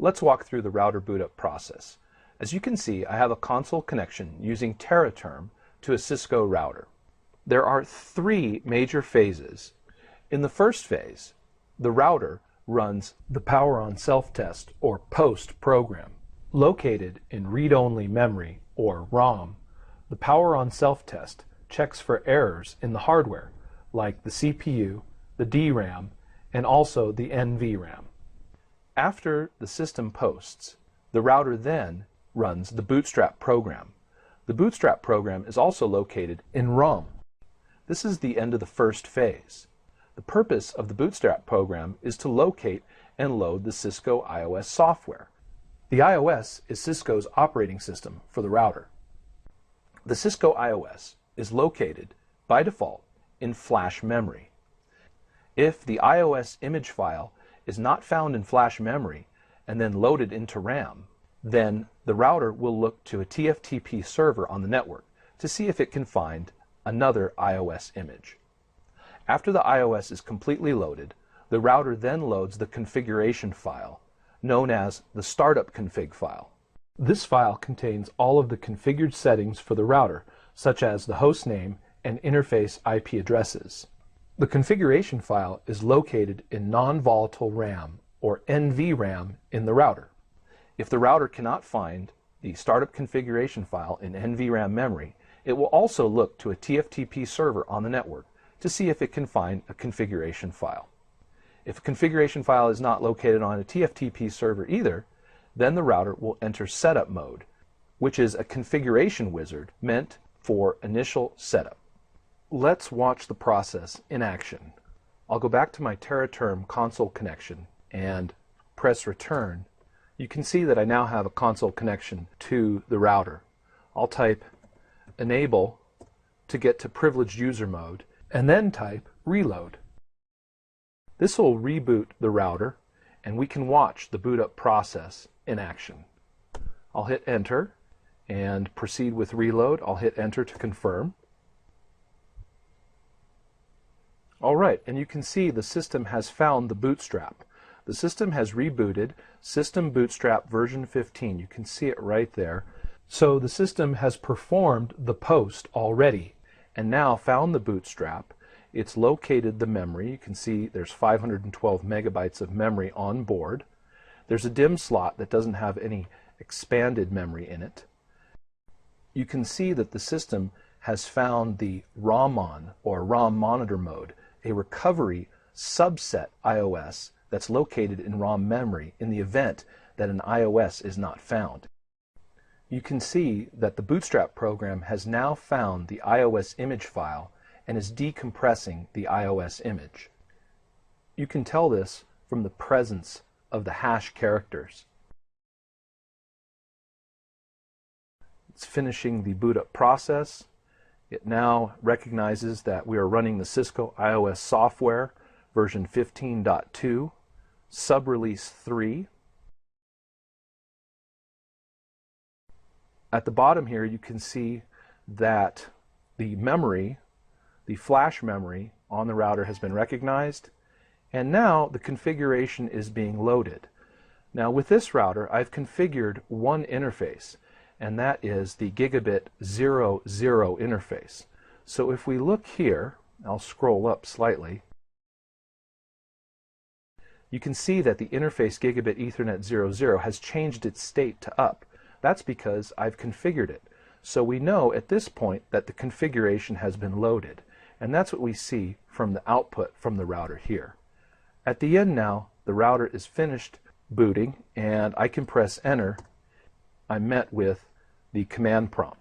Let's walk through the router boot up process. As you can see, I have a console connection using TerraTerm to a Cisco router. There are three major phases. In the first phase, the router runs the Power on Self-Test or POST program. Located in read-only memory or ROM, the Power on Self-Test checks for errors in the hardware like the CPU, the DRAM, and also the NVRAM. After the system posts, the router then runs the Bootstrap program. The Bootstrap program is also located in ROM. This is the end of the first phase. The purpose of the Bootstrap program is to locate and load the Cisco iOS software. The iOS is Cisco's operating system for the router. The Cisco iOS is located by default in flash memory. If the iOS image file is not found in flash memory and then loaded into RAM, then the router will look to a TFTP server on the network to see if it can find another iOS image. After the iOS is completely loaded, the router then loads the configuration file, known as the startup config file. This file contains all of the configured settings for the router, such as the host name and interface IP addresses. The configuration file is located in non-volatile RAM, or NVRAM, in the router. If the router cannot find the startup configuration file in NVRAM memory, it will also look to a TFTP server on the network to see if it can find a configuration file. If a configuration file is not located on a TFTP server either, then the router will enter setup mode, which is a configuration wizard meant for initial setup. Let's watch the process in action. I'll go back to my TerraTerm console connection and press return. You can see that I now have a console connection to the router. I'll type enable to get to privileged user mode and then type reload. This will reboot the router and we can watch the boot up process in action. I'll hit enter and proceed with reload. I'll hit enter to confirm. Alright, and you can see the system has found the bootstrap. The system has rebooted System Bootstrap version 15. You can see it right there. So the system has performed the post already and now found the bootstrap. It's located the memory. You can see there's 512 megabytes of memory on board. There's a DIMM slot that doesn't have any expanded memory in it. You can see that the system has found the ROM-on or ROM monitor mode, a recovery subset iOS that's located in ROM memory in the event that an iOS is not found. You can see that the Bootstrap program has now found the iOS image file and is decompressing the iOS image. You can tell this from the presence of the hash characters. It's finishing the boot up process. It now recognizes that we are running the Cisco iOS software version 15.2, sub-release 3. At the bottom here you can see that the memory, the flash memory on the router has been recognized, and now the configuration is being loaded. Now with this router I've configured one interface, and that is the gigabit 00 interface. So if we look here, I'll scroll up slightly, you can see that the interface gigabit Ethernet 00 has changed its state to up. That's because I've configured it. So we know at this point that the configuration has been loaded, and that's what we see from the output from the router here. At the end now, the router is finished booting and I can press enter. I'm met with the command prompt.